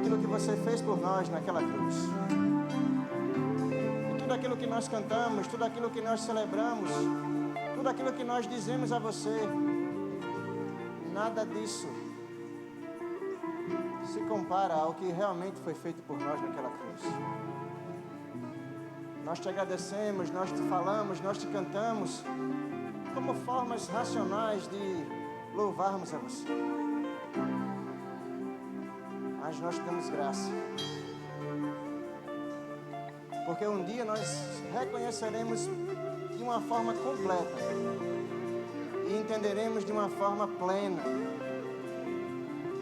aquilo que você fez por nós naquela cruz. E tudo aquilo que nós cantamos, tudo aquilo que nós celebramos, tudo aquilo que nós dizemos a você, nada disso se compara ao que realmente foi feito por nós naquela cruz. Nós te agradecemos, nós te falamos, nós te cantamos como formas racionais de louvarmos a você. Mas nós te damos graça, porque um dia nós reconheceremos de uma forma completa e entenderemos de uma forma plena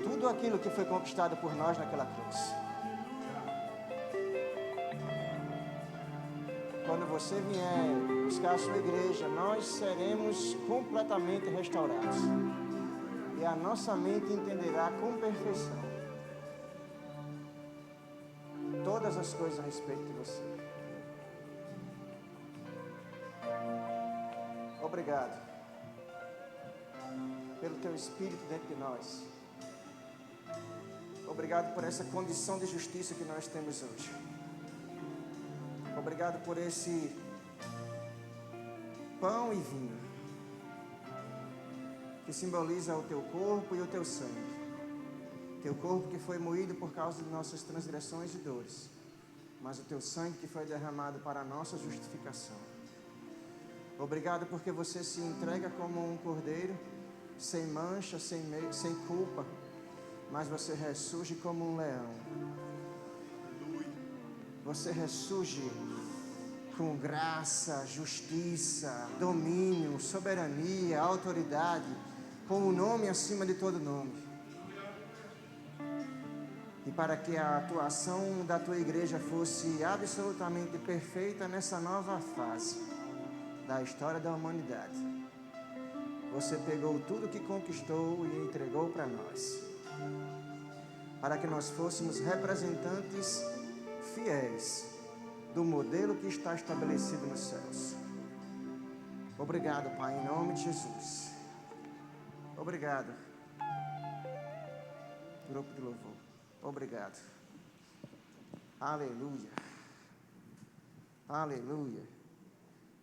tudo aquilo que foi conquistado por nós naquela cruz. Quando você vier buscar a sua igreja, nós seremos completamente restaurados. E a nossa mente entenderá com perfeição todas as coisas a respeito de você. Obrigado pelo teu Espírito dentro de nós. Obrigado por essa condição de justiça que nós temos hoje. Obrigado por esse pão e vinho que simboliza o teu corpo e o teu sangue. Teu corpo que foi moído por causa de nossas transgressões e dores, mas o teu sangue que foi derramado para a nossa justificação. Obrigado porque você se entrega como um cordeiro, sem mancha, sem culpa, mas você ressurge como um leão. Você ressurge com graça, justiça, domínio, soberania, autoridade, com o nome acima de todo nome. E para que a atuação da tua igreja fosse absolutamente perfeita nessa nova fase da história da humanidade, você pegou tudo que conquistou e entregou para nós, para que nós fôssemos representantes fiéis do modelo que está estabelecido nos céus. Obrigado, Pai, em nome de Jesus. Obrigado. Grupo de louvor. Obrigado. Aleluia. Aleluia.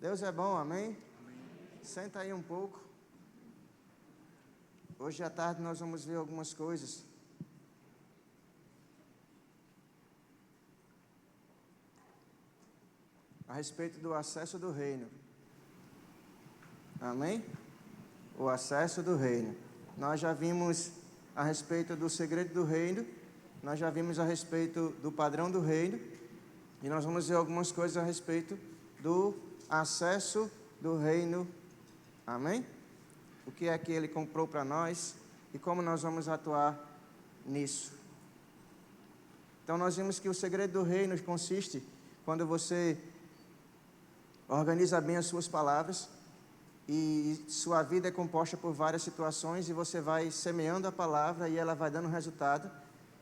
Deus é bom, amém? Senta aí um pouco. Hoje à tarde nós vamos ver algumas coisas. A respeito do acesso do reino. Amém? O acesso do reino. Nós já vimos a respeito do segredo do reino. Nós já vimos a respeito do padrão do reino. E nós vamos ver algumas coisas a respeito do acesso do reino. Amém? O que é que ele comprou para nós e como nós vamos atuar nisso. Então nós vimos que o segredo do reino consiste quando você organiza bem as suas palavras e sua vida é composta por várias situações e você vai semeando a palavra e ela vai dando resultado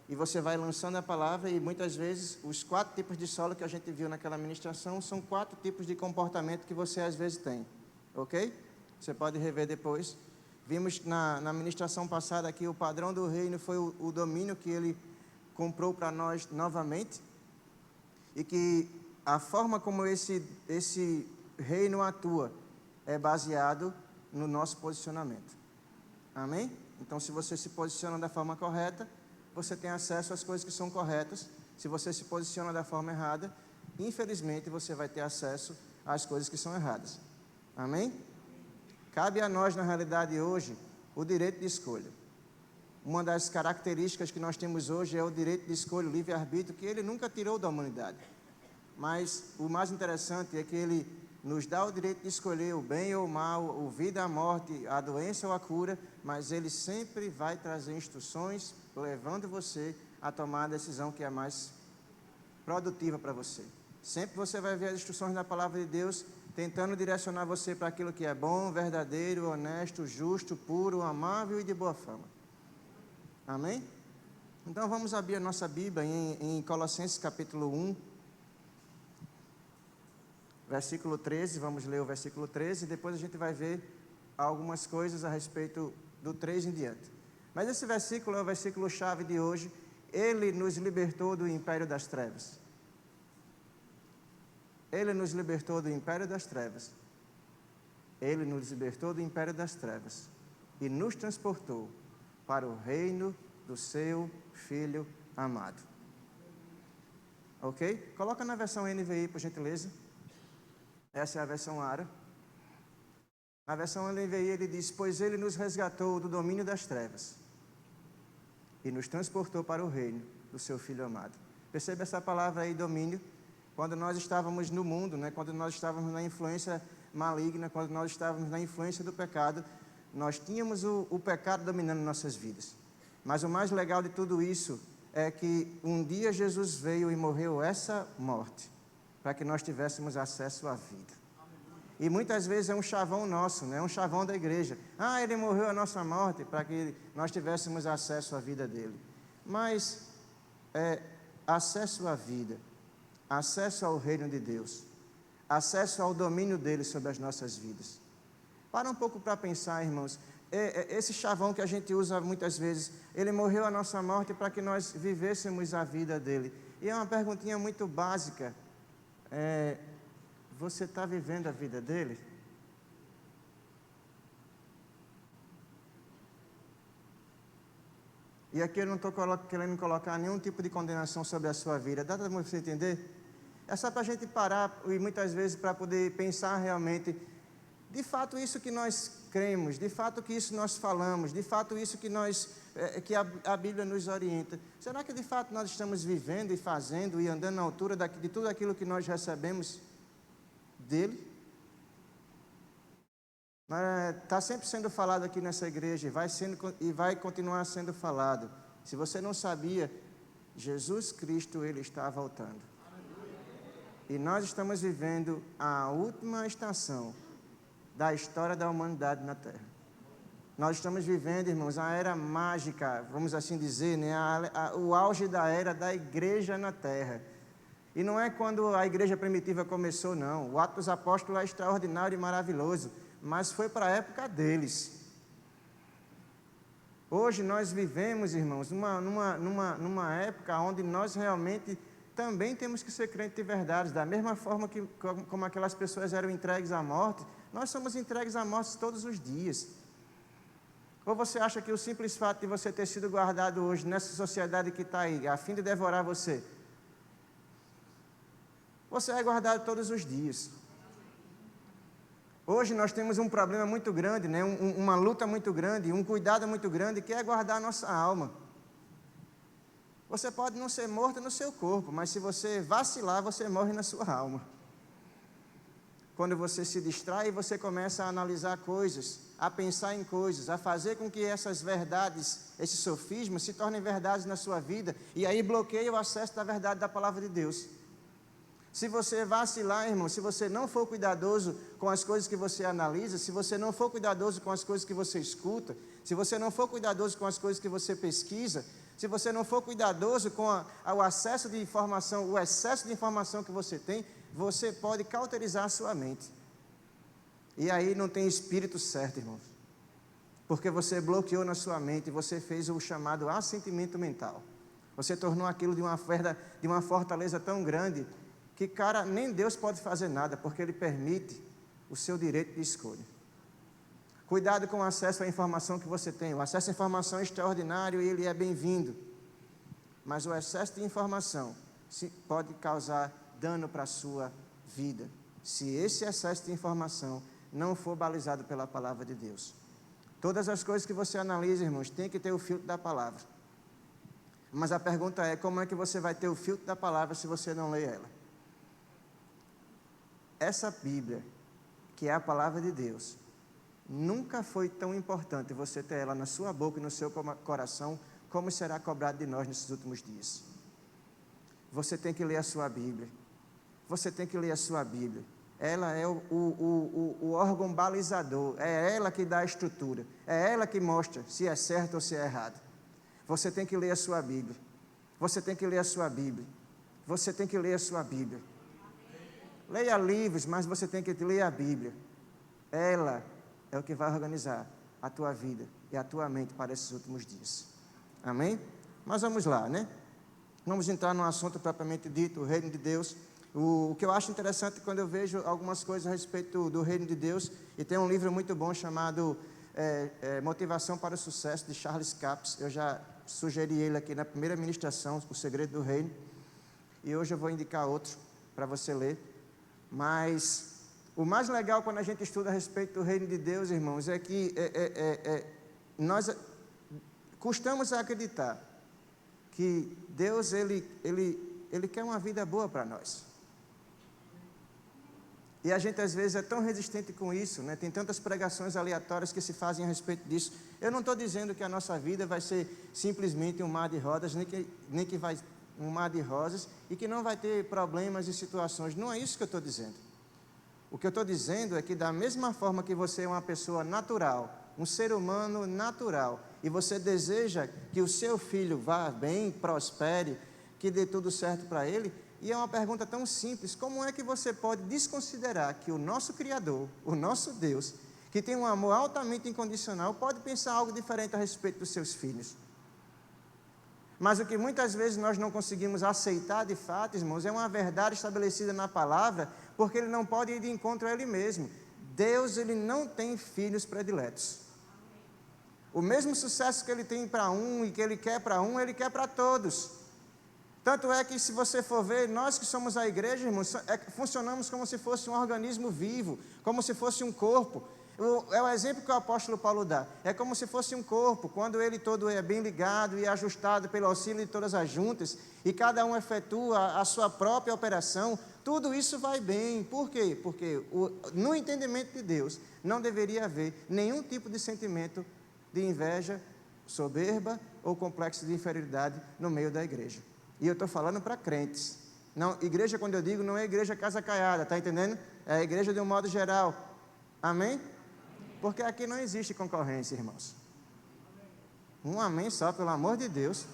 e você vai lançando a palavra e muitas vezes os 4 tipos de solo que a gente viu naquela ministração são 4 tipos de comportamento que você às vezes tem, ok? Você pode rever depois. Vimos na ministração passada aqui o padrão do reino foi o domínio que ele comprou para nós novamente e que a forma como esse reino atua é baseado no nosso posicionamento. Amém? Então, se você se posiciona da forma correta, você tem acesso às coisas que são corretas. Se você se posiciona da forma errada, infelizmente, você vai ter acesso às coisas que são erradas. Amém? Cabe a nós, na realidade, hoje, o direito de escolha. Uma das características que nós temos hoje é o direito de escolha, o livre-arbítrio, que ele nunca tirou da humanidade. Mas o mais interessante é que ele nos dá o direito de escolher o bem ou o mal, o vida, a morte, a doença ou a cura, mas ele sempre vai trazer instruções, levando você a tomar a decisão que é mais produtiva para você. Sempre você vai ver as instruções da palavra de Deus, tentando direcionar você para aquilo que é bom, verdadeiro, honesto, justo, puro, amável e de boa fama. Amém? Então vamos abrir a nossa Bíblia em Colossenses capítulo 1, versículo 13, vamos ler o versículo 13 e depois a gente vai ver algumas coisas a respeito do 3 em diante. Mas esse versículo é o versículo chave de hoje Ele nos libertou do império das trevas. Ele nos libertou do império das trevas. Ele nos libertou do império das trevas e nos transportou para o reino do seu Filho amado. Ok? Coloca na versão NVI, por gentileza. Essa é a versão ARA. Na versão NVI ele diz: pois ele nos resgatou do domínio das trevas e nos transportou para o reino do seu Filho amado. Percebe essa palavra aí, domínio? Quando nós estávamos no mundo, né? Quando nós estávamos na influência maligna, quando nós estávamos na influência do pecado, nós tínhamos o pecado dominando nossas vidas. Mas o mais legal de tudo isso é que um dia Jesus veio e morreu essa morte, para que nós tivéssemos acesso à vida. E muitas vezes é um chavão nosso, né? Um chavão da igreja. Ah, ele morreu a nossa morte, para que nós tivéssemos acesso à vida dele. Mas acesso à vida, acesso ao reino de Deus, acesso ao domínio dele sobre as nossas vidas. Para um pouco para pensar, irmãos. Esse chavão que a gente usa muitas vezes, ele morreu a nossa morte para que nós vivêssemos a vida dele. E é uma perguntinha muito básica. Você está vivendo a vida dele? E aqui eu não estou querendo colocar nenhum tipo de condenação sobre a sua vida. Dá para você entender? É só para a gente parar e muitas vezes para poder pensar realmente, de fato isso que nós cremos, de fato que isso nós falamos, de fato isso que que a Bíblia nos orienta. Será que de fato nós estamos vivendo e fazendo e andando na altura de tudo aquilo que nós recebemos dele? Está sempre sendo falado aqui nessa igreja e vai continuar sendo falado. Se você não sabia, Jesus Cristo, ele está voltando. E nós estamos vivendo a última estação da história da humanidade na Terra. Nós estamos vivendo, irmãos, a era mágica, vamos assim dizer, né? O auge da era da igreja na Terra. E não é quando a igreja primitiva começou, não. O Atos dos Apóstolos é extraordinário e maravilhoso, mas foi para a época deles. Hoje nós vivemos, irmãos, numa época onde nós realmente também temos que ser crentes de verdade. Da mesma forma como aquelas pessoas eram entregues à morte, nós somos entregues à morte todos os dias. Ou você acha que o simples fato de você ter sido guardado hoje nessa sociedade que está aí, a fim de devorar você, você é guardado todos os dias. Hoje nós temos um problema muito grande, né? Uma luta muito grande, um cuidado muito grande, que é guardar a nossa alma. Você pode não ser morto no seu corpo, mas se você vacilar, você morre na sua alma. Quando você se distrai, você começa a analisar coisas, a pensar em coisas, a fazer com que essas verdades, esses sofismas, se tornem verdades na sua vida, e aí bloqueia o acesso da verdade da palavra de Deus. Se você vacilar, irmão, se você não for cuidadoso com as coisas que você analisa, se você não for cuidadoso com as coisas que você escuta, se você não for cuidadoso com as coisas que você pesquisa, se você não for cuidadoso com o acesso de informação, o excesso de informação que você tem, você pode cauterizar a sua mente. E aí não tem espírito certo, irmãos. Porque você bloqueou na sua mente, você fez o chamado assentimento mental. Você tornou aquilo de uma fortaleza tão grande que, cara, nem Deus pode fazer nada, porque Ele permite o seu direito de escolha. Cuidado com o acesso à informação que você tem. O acesso à informação é extraordinário e ele é bem-vindo. Mas o excesso de informação pode causar dano para a sua vida, se esse excesso de informação não for balizado pela palavra de Deus. Todas as coisas que você analisa, irmãos, tem que ter o filtro da palavra. Mas a pergunta é, como é que você vai ter o filtro da palavra se você não lê ela? Essa Bíblia, que é a palavra de Deus, nunca foi tão importante você ter ela na sua boca e no seu coração, como será cobrado de nós nesses últimos dias. Você tem que ler a sua Bíblia. Você tem que ler a sua Bíblia. Ela é o órgão balizador, é ela que dá a estrutura, é ela que mostra se é certo ou se é errado. Você tem que ler a sua Bíblia. Você tem que ler a sua Bíblia. Você tem que ler a sua Bíblia. Leia livros, mas você tem que ler a Bíblia. Ela é o que vai organizar a tua vida e a tua mente para esses últimos dias. Amém? Mas vamos lá, né? vamos entrar num assunto propriamente dito, o reino de Deus. O que eu acho interessante quando eu vejo algumas coisas a respeito do reino de Deus, e tem um livro muito bom chamado Motivação para o Sucesso, de Charles Capps. Eu já sugeri ele aqui na primeira ministração, O Segredo do Reino, e hoje eu vou indicar outro para você ler. Mas o mais legal quando a gente estuda a respeito do reino de Deus, irmãos, é que nós costumamos acreditar que Deus, Ele quer uma vida boa para nós. E a gente às vezes é tão resistente com isso, né? Tem tantas pregações aleatórias que se fazem a respeito disso. Eu não estou dizendo que a nossa vida vai ser simplesmente um mar de rosas, nem que vai um mar de rosas e que não vai ter problemas e situações. Não é isso que eu estou dizendo. O que eu estou dizendo é que da mesma forma que você é uma pessoa natural, um ser humano natural, e você deseja que o seu filho vá bem, prospere, que dê tudo certo para ele, e é uma pergunta tão simples: como é que você pode desconsiderar que o nosso Criador, o nosso Deus, que tem um amor altamente incondicional, pode pensar algo diferente a respeito dos seus filhos? Mas o que muitas vezes nós não conseguimos aceitar de fato, irmãos, é uma verdade estabelecida na palavra, porque ele não pode ir de encontro a ele mesmo. Deus, ele não tem filhos prediletos. O mesmo sucesso que ele tem para um e que ele quer para um, ele quer para todos. Tanto é que, se você for ver, nós que somos a igreja, irmãos, funcionamos como se fosse um organismo vivo, como se fosse um corpo. É o exemplo que o apóstolo Paulo dá. É como se fosse um corpo, quando ele todo é bem ligado e ajustado pelo auxílio de todas as juntas, e cada um efetua a sua própria operação, tudo isso vai bem. Por quê? Porque no entendimento de Deus, não deveria haver nenhum tipo de sentimento de inveja, soberba ou complexo de inferioridade no meio da igreja. E eu estou falando para crentes. Não, igreja, quando eu digo, não é igreja casa caiada, está entendendo? É a igreja de um modo geral. Amém? Porque aqui não existe concorrência, irmãos. Um amém só, pelo amor de Deus.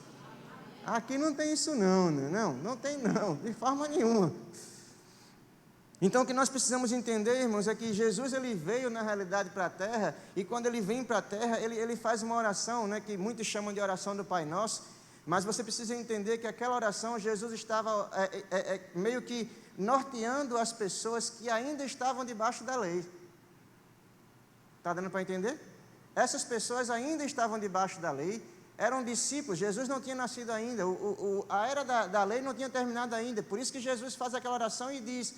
Aqui não tem isso não tem não, de forma nenhuma. Então o que nós precisamos entender, irmãos, é que Jesus, ele veio na realidade para a terra, e quando ele vem para a terra, ele faz uma oração, né, que muitos chamam de oração do Pai Nosso. Mas você precisa entender que aquela oração, Jesus estava meio que norteando as pessoas que ainda estavam debaixo da lei. Está dando para entender? Essas pessoas ainda estavam debaixo da lei, eram discípulos. Jesus não tinha nascido ainda, a era da lei não tinha terminado ainda. Por isso que Jesus faz aquela oração e diz: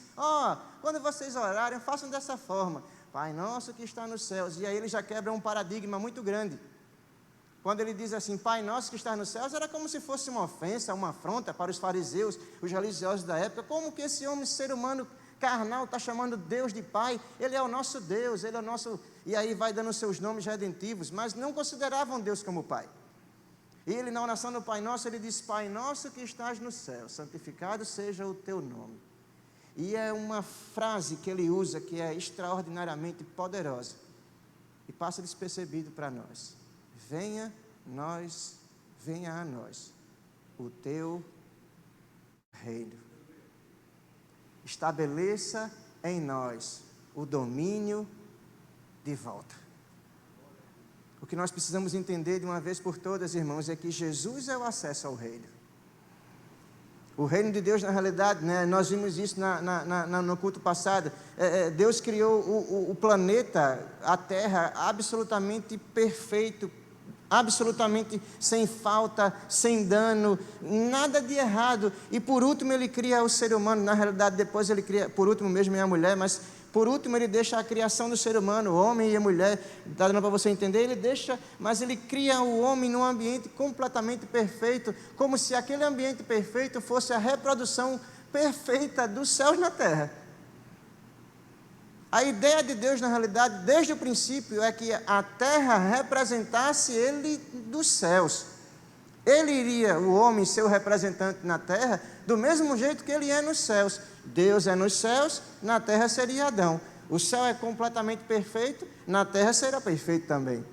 quando vocês orarem, façam dessa forma: Pai nosso que está nos céus. E aí ele já quebra um paradigma muito grande. Quando ele diz assim, Pai nosso que está nos céus, era como se fosse uma ofensa, uma afronta para os fariseus, os religiosos da época. Como que esse homem, ser humano carnal, está chamando Deus de Pai? Ele é o nosso Deus, ele é o nosso... E aí vai dando seus nomes redentivos, mas não consideravam Deus como Pai. E ele, na oração do Pai Nosso, ele diz: Pai nosso que estás no céu, santificado seja o teu nome. E é uma frase que ele usa que é extraordinariamente poderosa e passa despercebido para nós. Venha a nós o teu reino. Estabeleça em nós o domínio de volta. O que nós precisamos entender de uma vez por todas, irmãos, é que Jesus é o acesso ao reino. O reino de Deus, na realidade, né, nós vimos isso no culto passado. Deus criou o planeta, a terra, absolutamente perfeito, absolutamente sem falta, sem dano, nada de errado. E por último ele cria o ser humano. Na realidade, depois ele cria, por último mesmo é a mulher, mas por último ele deixa a criação do ser humano, o homem e a mulher. Está dando para você entender? Ele deixa, mas ele cria o homem num ambiente completamente perfeito, como se aquele ambiente perfeito fosse a reprodução perfeita dos céus na terra. A ideia de Deus, na realidade, desde o princípio, é que a terra representasse ele dos céus. Ele iria, o homem, ser o representante na terra, do mesmo jeito que ele é nos céus. Deus é nos céus, na terra seria Adão. O céu é completamente perfeito, na terra será perfeito também.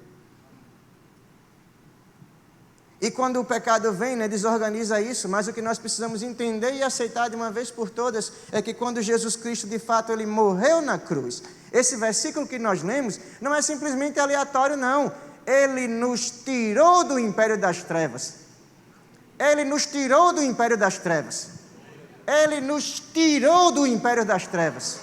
E quando o pecado vem, né, desorganiza isso, mas o que nós precisamos entender e aceitar de uma vez por todas é que quando Jesus Cristo, de fato, ele morreu na cruz, esse versículo que nós lemos não é simplesmente aleatório, não. Ele nos tirou do império das trevas. Ele nos tirou do império das trevas. Ele nos tirou do império das trevas.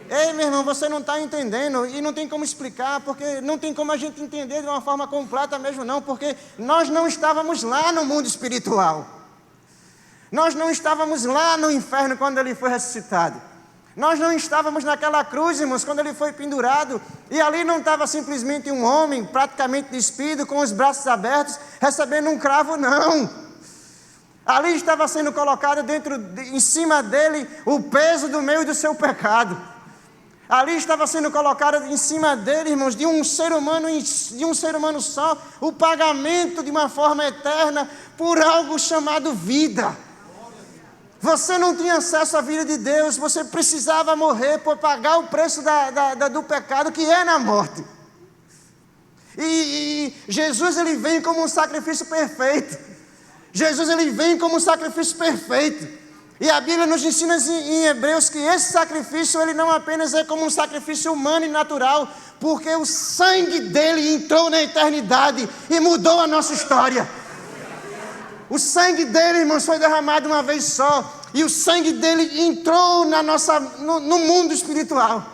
Ei, meu irmão, você não está entendendo e não tem como explicar, porque não tem como a gente entender de uma forma completa mesmo não, porque nós não estávamos lá no mundo espiritual. Nós não estávamos lá no inferno quando ele foi ressuscitado. Nós não estávamos naquela cruz, irmãos, quando ele foi pendurado, e ali não estava simplesmente um homem praticamente despido, com os braços abertos, recebendo um cravo, não. Ali estava sendo colocado em cima dele o peso do meu e do seu pecado. Ali estava sendo colocado em cima dele, irmãos, de um ser humano só, o pagamento de uma forma eterna por algo chamado vida. Você não tinha acesso à vida de Deus, você precisava morrer por pagar o preço do pecado, que é na morte. E Jesus, ele vem como um sacrifício perfeito. Jesus, ele vem como um sacrifício perfeito. E a Bíblia nos ensina em Hebreus que esse sacrifício, ele não apenas é como um sacrifício humano e natural, porque o sangue dele entrou na eternidade e mudou a nossa história. O sangue dele, irmãos, foi derramado uma vez só. E o sangue dele entrou no mundo espiritual.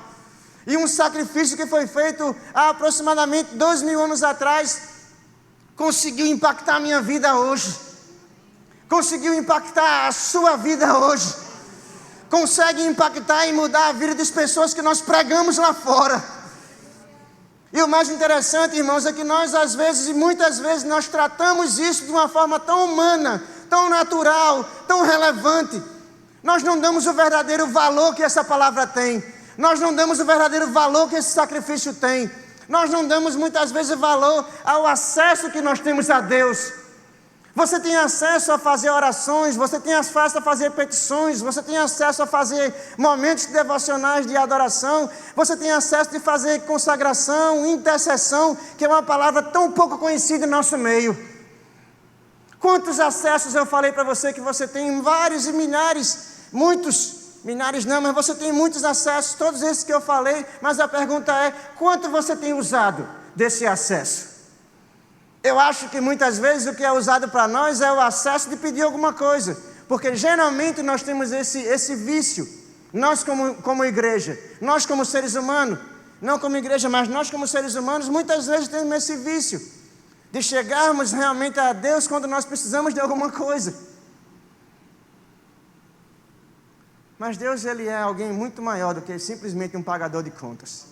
E um sacrifício que foi feito há aproximadamente 2000 anos atrás, conseguiu impactar a minha vida hoje. Conseguiu impactar a sua vida hoje. Consegue impactar e mudar a vida das pessoas que nós pregamos lá fora. E o mais interessante, irmãos, é que nós às vezes, e muitas vezes, nós tratamos isso de uma forma tão humana, tão natural, tão relevante. Nós não damos o verdadeiro valor que essa palavra tem. Nós não damos o verdadeiro valor que esse sacrifício tem. Nós não damos muitas vezes valor ao acesso que nós temos a Deus. Você tem acesso a fazer orações, você tem acesso a fazer petições, você tem acesso a fazer momentos devocionais de adoração, você tem acesso de fazer consagração, intercessão, que é uma palavra tão pouco conhecida em nosso meio. Quantos acessos eu falei para você que você tem? Vários e milhares, milhares não, mas você tem muitos acessos, todos esses que eu falei, mas a pergunta é, quanto você tem usado desse acesso? Eu acho que muitas vezes o que é usado para nós é o acesso de pedir alguma coisa, porque geralmente nós temos esse vício, nós como igreja, nós como seres humanos, não como igreja, mas nós como seres humanos, muitas vezes temos esse vício, de chegarmos realmente a Deus quando nós precisamos de alguma coisa. Mas Deus, ele é alguém muito maior do que simplesmente um pagador de contas.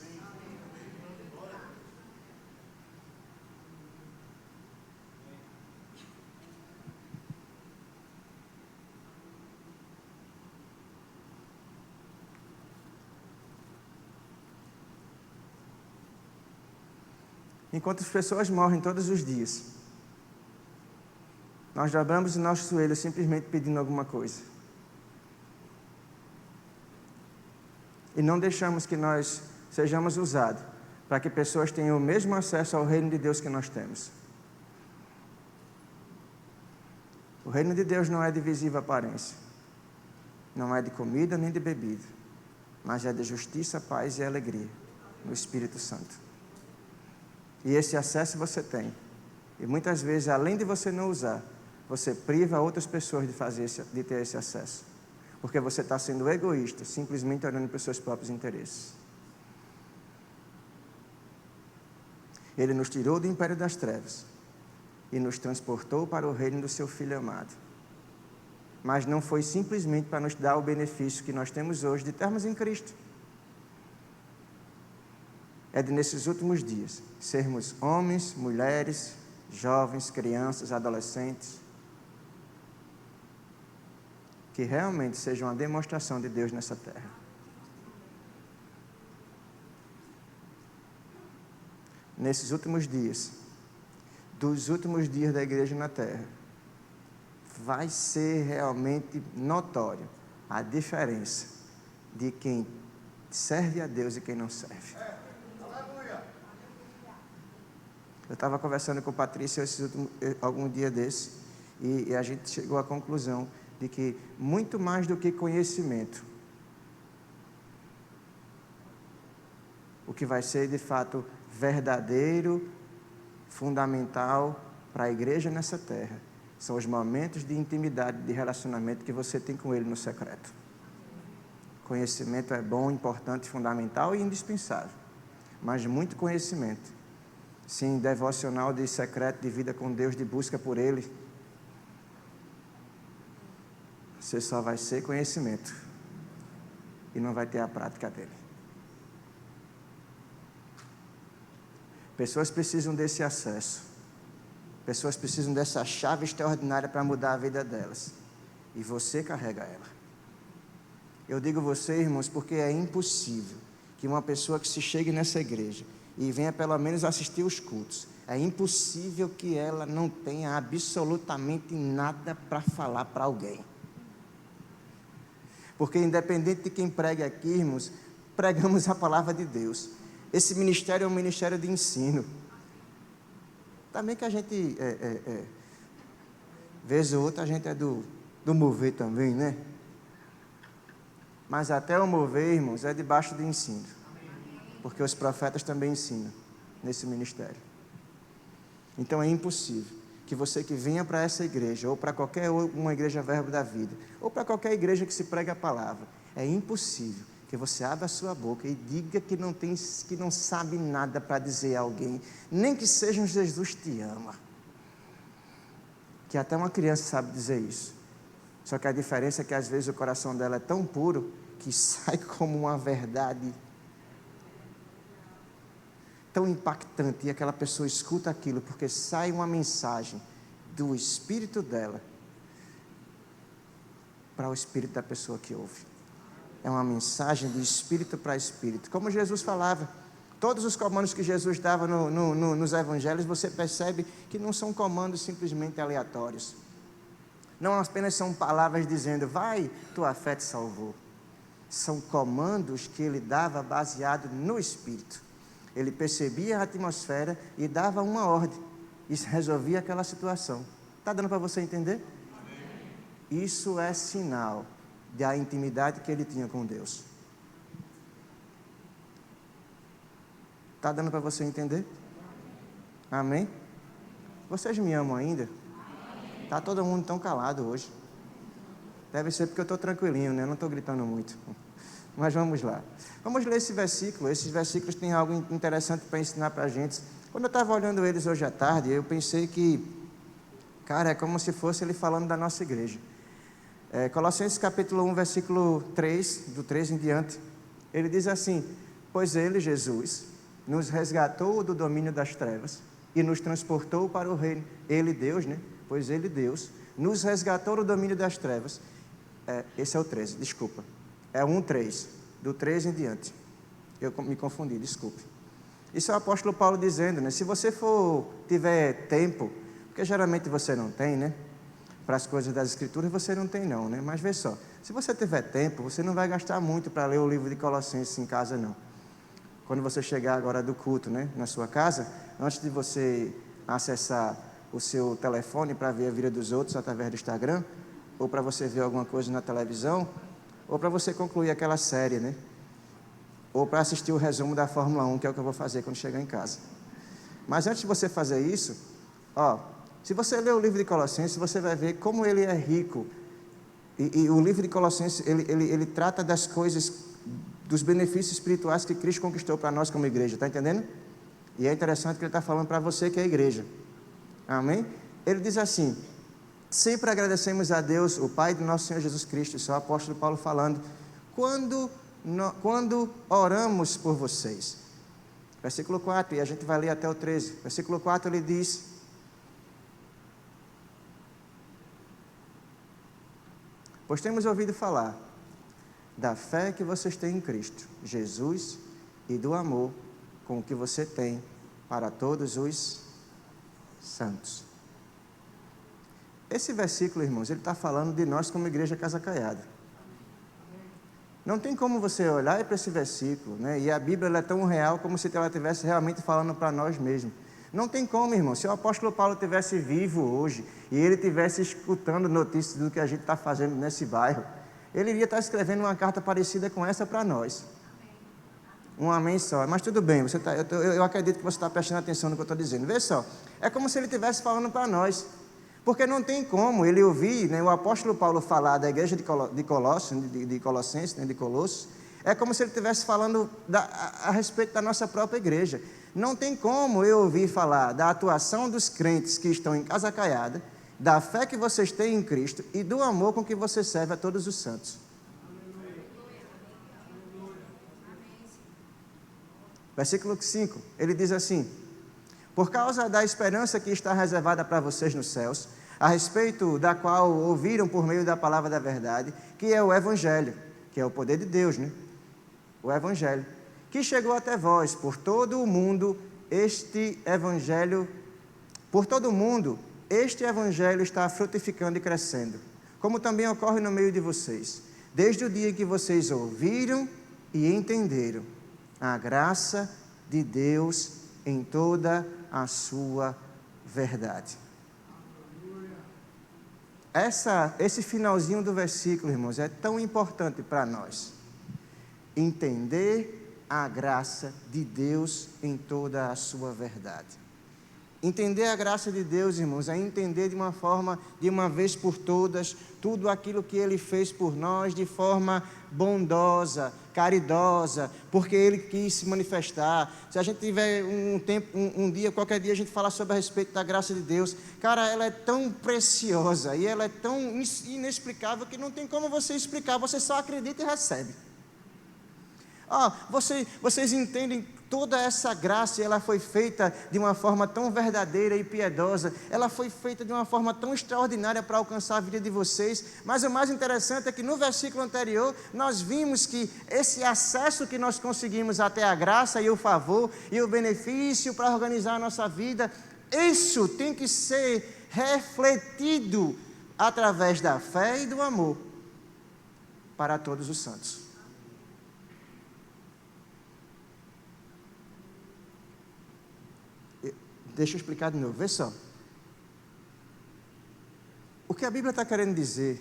Enquanto as pessoas morrem todos os dias, nós dobramos os nossos joelhos simplesmente pedindo alguma coisa. E não deixamos que nós sejamos usados para que pessoas tenham o mesmo acesso ao reino de Deus que nós temos. O reino de Deus não é de visível aparência. Não é de comida nem de bebida, mas é de justiça, paz e alegria no Espírito Santo. E esse acesso você tem. E muitas vezes, além de você não usar, você priva outras pessoas de ter esse acesso. Porque você está sendo egoísta, simplesmente olhando para os seus próprios interesses. Ele nos tirou do império das trevas e nos transportou para o reino do seu Filho amado. Mas não foi simplesmente para nos dar o benefício que nós temos hoje de termos em Cristo. É de, nesses últimos dias, sermos homens, mulheres, jovens, crianças, adolescentes, que realmente sejam uma demonstração de Deus nessa terra. Nesses últimos dias, dos últimos dias da igreja na terra, vai ser realmente notório a diferença de quem serve a Deus e quem não serve. Eu estava conversando com Patrícia algum dia desse, e a gente chegou à conclusão de que muito mais do que conhecimento, o que vai ser de fato verdadeiro, fundamental para a igreja nessa terra, São os momentos de intimidade, de relacionamento que você tem com Ele no secreto. Conhecimento é bom, importante, fundamental e indispensável. Mas muito conhecimento, sim, devocional de secreto, de vida com Deus, de busca por Ele, você só vai ser conhecimento e não vai ter a prática dele. Pessoas precisam desse acesso. Pessoas precisam dessa chave extraordinária para mudar a vida delas. E você carrega ela. Eu digo você, irmãos, porque é impossível que uma pessoa que se chegue nessa igreja e venha pelo menos assistir os cultos, é impossível que ela não tenha absolutamente nada para falar para alguém. Porque independente de quem pregue aqui, irmãos, pregamos a palavra de Deus. Esse ministério é um ministério de ensino. Também que a gente, vez ou outra, a gente é do mover também, né? Mas até o mover, irmãos, é debaixo do ensino. Porque os profetas também ensinam nesse ministério. Então é impossível que você que venha para essa igreja, ou para qualquer uma igreja Verbo da Vida, ou para qualquer igreja que se pregue a palavra, é impossível que você abra a sua boca e diga que não sabe nada para dizer a alguém, nem que seja um Jesus te ama. Que até uma criança sabe dizer isso. Só que a diferença é que às vezes o coração dela é tão puro que sai como uma verdade tão impactante, e aquela pessoa escuta aquilo porque sai uma mensagem do espírito dela para o espírito da pessoa que ouve. É uma mensagem de espírito para espírito. Como Jesus falava, todos os comandos que Jesus dava nos evangelhos, você percebe que não são comandos simplesmente aleatórios. Não apenas são palavras dizendo, vai, tua fé te salvou. São comandos que ele dava baseado no espírito. Ele percebia a atmosfera e dava uma ordem. Isso resolvia aquela situação. Está dando para você entender? Amém. Isso é sinal da intimidade que ele tinha com Deus. Está dando para você entender? Amém? Vocês me amam ainda? Está todo mundo tão calado hoje. Deve ser porque eu estou tranquilinho, né? Não estou gritando muito. Mas vamos lá. Vamos ler esse versículo. Esses versículos têm algo interessante para ensinar para a gente. Quando eu estava olhando eles hoje à tarde, eu pensei que, cara, é como se fosse ele falando da nossa igreja. Colossenses capítulo 1, versículo 3, do 3 em diante, ele diz assim, pois ele, Jesus, nos resgatou do domínio das trevas e nos transportou para o reino. Ele, Deus, né? Pois ele, Deus, nos resgatou do domínio das trevas. Esse é o 13, desculpa. É 1:3, do 3 em diante. Eu me confundi, desculpe. Isso é o apóstolo Paulo dizendo, né? Se você tiver tempo, porque geralmente você não tem, né? Para as coisas das escrituras você não tem não, né? Mas vê só, se você tiver tempo, você não vai gastar muito para ler o livro de Colossenses em casa não. Quando você chegar agora do culto, né? Na sua casa, antes de você acessar o seu telefone para ver a vida dos outros através do Instagram, ou para você ver alguma coisa na televisão, ou para você concluir aquela série, né? Ou para assistir o resumo da Fórmula 1, que é o que eu vou fazer quando chegar em casa. Mas antes de você fazer isso, se você ler o livro de Colossenses, você vai ver como ele é rico. E o livro de Colossenses, ele trata das coisas, dos benefícios espirituais que Cristo conquistou para nós como igreja, está entendendo? E é interessante que ele está falando para você que é a igreja. Amém? Ele diz assim, sempre agradecemos a Deus, o Pai do nosso Senhor Jesus Cristo, isso é o apóstolo Paulo falando, quando oramos por vocês. Versículo 4, e a gente vai ler até o 13. Versículo 4 ele diz, pois temos ouvido falar da fé que vocês têm em Cristo, Jesus, e do amor com que você tem para todos os santos. Esse versículo, irmãos, ele está falando de nós como igreja Casa Caiada. Não tem como você olhar para esse versículo, né? E a Bíblia ela é tão real como se ela estivesse realmente falando para nós mesmos. Não tem como, irmão. Se o apóstolo Paulo estivesse vivo hoje e ele estivesse escutando notícias do que a gente está fazendo nesse bairro, ele iria estar escrevendo uma carta parecida com essa para nós. Um amém só. Mas tudo bem, eu acredito que você está prestando atenção no que eu estou dizendo. Vê só, é como se ele estivesse falando para nós. Porque não tem como ele ouvir, né, o apóstolo Paulo falar da igreja de Colossenses, né, de Colossos, é como se ele estivesse falando a respeito da nossa própria igreja. Não tem como eu ouvir falar da atuação dos crentes que estão em Casa Caiada, da fé que vocês têm em Cristo e do amor com que você serve a todos os santos. Versículo 5, ele diz assim: por causa da esperança que está reservada para vocês nos céus, a respeito da qual ouviram por meio da palavra da verdade, que é o Evangelho, que é o poder de Deus, né? O Evangelho, que chegou até vós por todo o mundo, este Evangelho está frutificando e crescendo, como também ocorre no meio de vocês, desde o dia que vocês ouviram e entenderam a graça de Deus em toda a sua verdade. Esse finalzinho do versículo, irmãos, é tão importante para nós. Entender a graça de Deus em toda a sua verdade. Entender a graça de Deus, irmãos, é entender de uma forma, de uma vez por todas, tudo aquilo que Ele fez por nós de forma bondosa, caridosa, porque Ele quis se manifestar. Se a gente tiver um dia, qualquer dia a gente falar sobre a respeito da graça de Deus, cara, ela é tão preciosa e ela é tão inexplicável que não tem como você explicar, você só acredita e recebe. Vocês entendem toda essa graça, ela foi feita de uma forma tão verdadeira e piedosa, ela foi feita de uma forma tão extraordinária para alcançar a vida de vocês, mas o mais interessante é que no versículo anterior, nós vimos que esse acesso que nós conseguimos até a graça e o favor e o benefício para organizar a nossa vida, isso tem que ser refletido através da fé e do amor para todos os santos. Deixa eu explicar de novo, vê só. O que a Bíblia está querendo dizer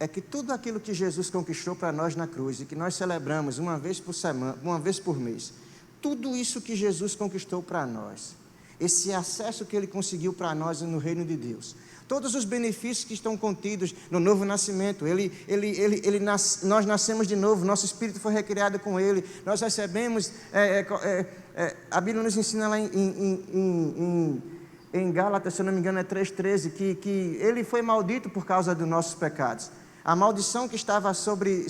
é que tudo aquilo que Jesus conquistou para nós na cruz e que nós celebramos uma vez por semana, uma vez por mês, tudo isso que Jesus conquistou para nós, esse acesso que Ele conseguiu para nós no reino de Deus, todos os benefícios que estão contidos no novo nascimento, nós nascemos de novo, nosso espírito foi recriado com Ele, nós recebemos, a Bíblia nos ensina lá em Gálatas, se eu não me engano é 3,13, que Ele foi maldito por causa dos nossos pecados, a maldição que estava sobre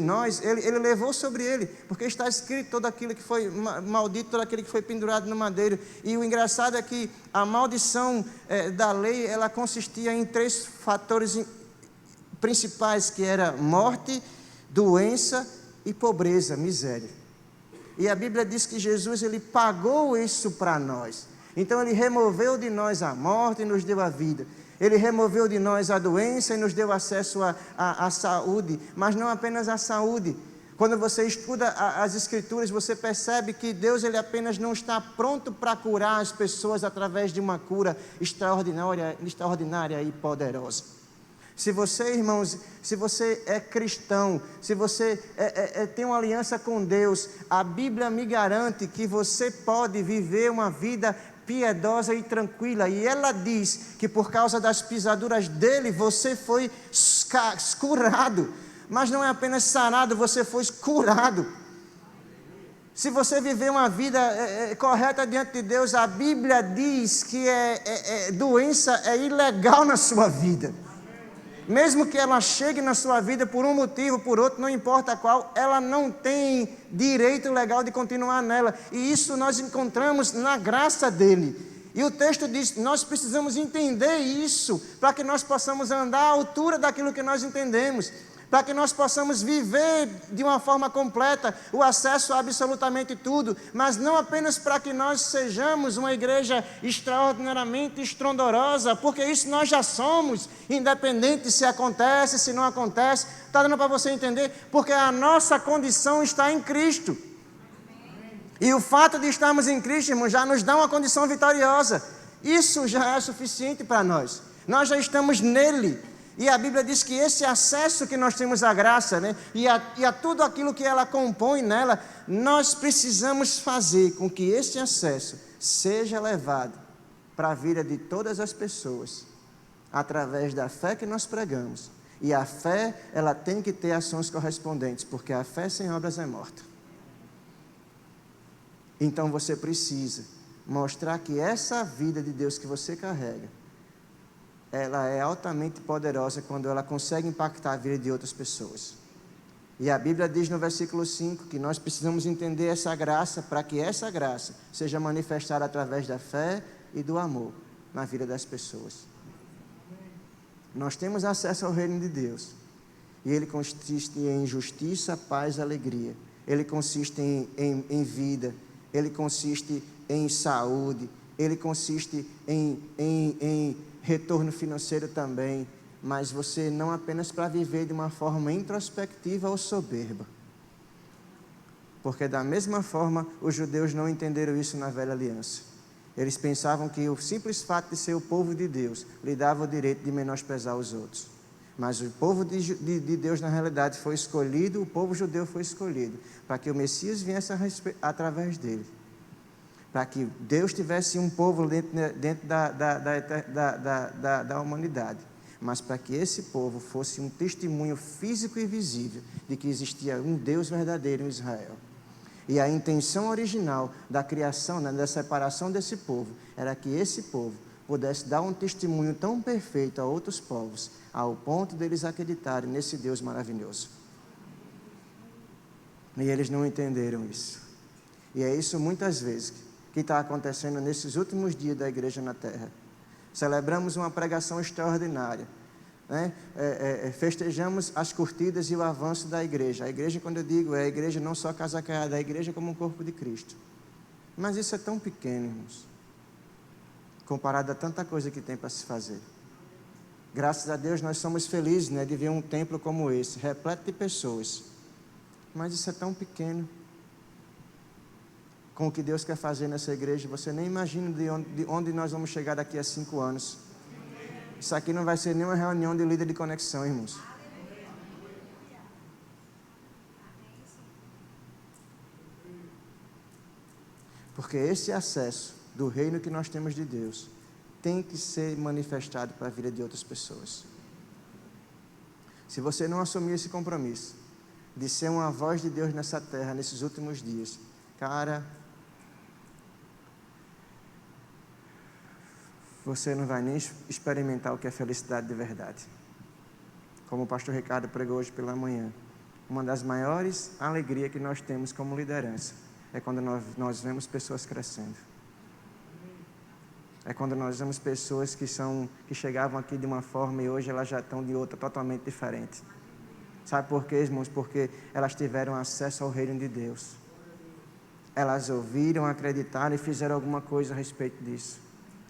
nós, ele levou sobre Ele, porque está escrito todo aquilo que foi maldito, todo aquele que foi pendurado no madeiro. E o engraçado é que a maldição da lei, ela consistia em 3 fatores principais, que era morte, doença e pobreza, miséria. E a Bíblia diz que Jesus, Ele pagou isso para nós. Então Ele removeu de nós a morte e nos deu a vida. Ele removeu de nós a doença e nos deu acesso à saúde, mas não apenas à saúde. Quando você estuda as Escrituras, você percebe que Deus, Ele apenas não está pronto para curar as pessoas através de uma cura extraordinária e poderosa. Se você, irmãos, se você é cristão, se você tem uma aliança com Deus, a Bíblia me garante que você pode viver uma vida piedosa e tranquila, e ela diz que por causa das pisaduras dele, você foi curado, mas não é apenas sarado, você foi curado. Se você viver uma vida correta diante de Deus, a Bíblia diz que doença é ilegal na sua vida. Mesmo que ela chegue na sua vida por um motivo, por outro, não importa qual, ela não tem direito legal de continuar nela. E isso nós encontramos na graça dele. E o texto diz, nós precisamos entender isso, para que nós possamos andar à altura daquilo que nós entendemos, para que nós possamos viver de uma forma completa o acesso a absolutamente tudo, mas não apenas para que nós sejamos uma igreja extraordinariamente estrondorosa, porque isso nós já somos, independente se acontece, se não acontece. Está dando para você entender? Porque a nossa condição está em Cristo. E o fato de estarmos em Cristo, irmão, já nos dá uma condição vitoriosa. Isso já é suficiente para nós. Nós já estamos nele. E a Bíblia diz que esse acesso que nós temos à graça, né, e a tudo aquilo que ela compõe nela, nós precisamos fazer com que esse acesso seja levado para a vida de todas as pessoas através da fé que nós pregamos. E a fé, ela tem que ter ações correspondentes, porque a fé sem obras é morta. Então você precisa mostrar que essa vida de Deus que você carrega, ela é altamente poderosa quando ela consegue impactar a vida de outras pessoas. E a Bíblia diz no versículo 5 que nós precisamos entender essa graça para que essa graça seja manifestada através da fé e do amor na vida das pessoas. Nós temos acesso ao reino de Deus e ele consiste em justiça, paz e alegria. Ele consiste em vida, ele consiste em saúde, ele consiste em retorno financeiro também. Mas você não apenas para viver de uma forma introspectiva ou soberba. Porque da mesma forma, os judeus não entenderam isso na velha aliança. Eles pensavam que o simples fato de ser o povo de Deus lhe dava o direito de menosprezar os outros. Mas o povo de Deus, na realidade, foi escolhido, o povo judeu foi escolhido, para que o Messias viesse através dele. Para que Deus tivesse um povo dentro da humanidade. Mas para que esse povo fosse um testemunho físico e visível de que existia um Deus verdadeiro em Israel. E a intenção original da criação, da separação desse povo, era que esse povo pudesse dar um testemunho tão perfeito a outros povos, ao ponto deles acreditarem nesse Deus maravilhoso. E eles não entenderam isso. E é isso muitas vezes que está acontecendo nesses últimos dias da igreja na terra. Celebramos uma pregação extraordinária, né? Festejamos as curtidas e o avanço da igreja. A igreja, quando eu digo, é a igreja não só casa caiada, é a igreja como um corpo de Cristo. Mas isso é tão pequeno, irmãos, comparado a tanta coisa que tem para se fazer. Graças a Deus nós somos felizes, né, de ver um templo como esse, repleto de pessoas. Mas isso é tão pequeno com o que Deus quer fazer nessa igreja. Você nem imagina de onde nós vamos chegar daqui a 5 anos. Isso aqui não vai ser nenhuma reunião de líder de conexão, irmãos. Porque esse acesso do reino que nós temos de Deus tem que ser manifestado para a vida de outras pessoas. Se você não assumir esse compromisso de ser uma voz de Deus nessa terra, nesses últimos dias, cara, você não vai nem experimentar o que é felicidade de verdade. Como o pastor Ricardo pregou hoje pela manhã, uma das maiores alegrias que nós temos como liderança é quando nós vemos pessoas crescendo. É quando nós vemos pessoas que chegavam aqui de uma forma e hoje elas já estão de outra totalmente diferente. Sabe por quê, irmãos? Porque elas tiveram acesso ao reino de Deus. Elas ouviram, acreditaram e fizeram alguma coisa a respeito disso.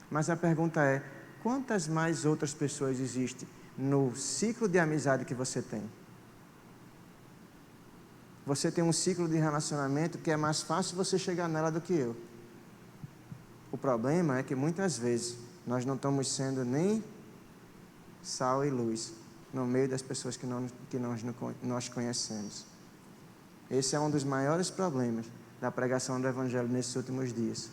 Mas a pergunta é, quantas mais outras pessoas existem no ciclo de amizade que você tem? Você tem um ciclo de relacionamento que é mais fácil você chegar nela do que eu. O problema é que muitas vezes nós não estamos sendo nem sal e luz no meio das pessoas que nós conhecemos. Esse é um dos maiores problemas da pregação do Evangelho nesses últimos dias.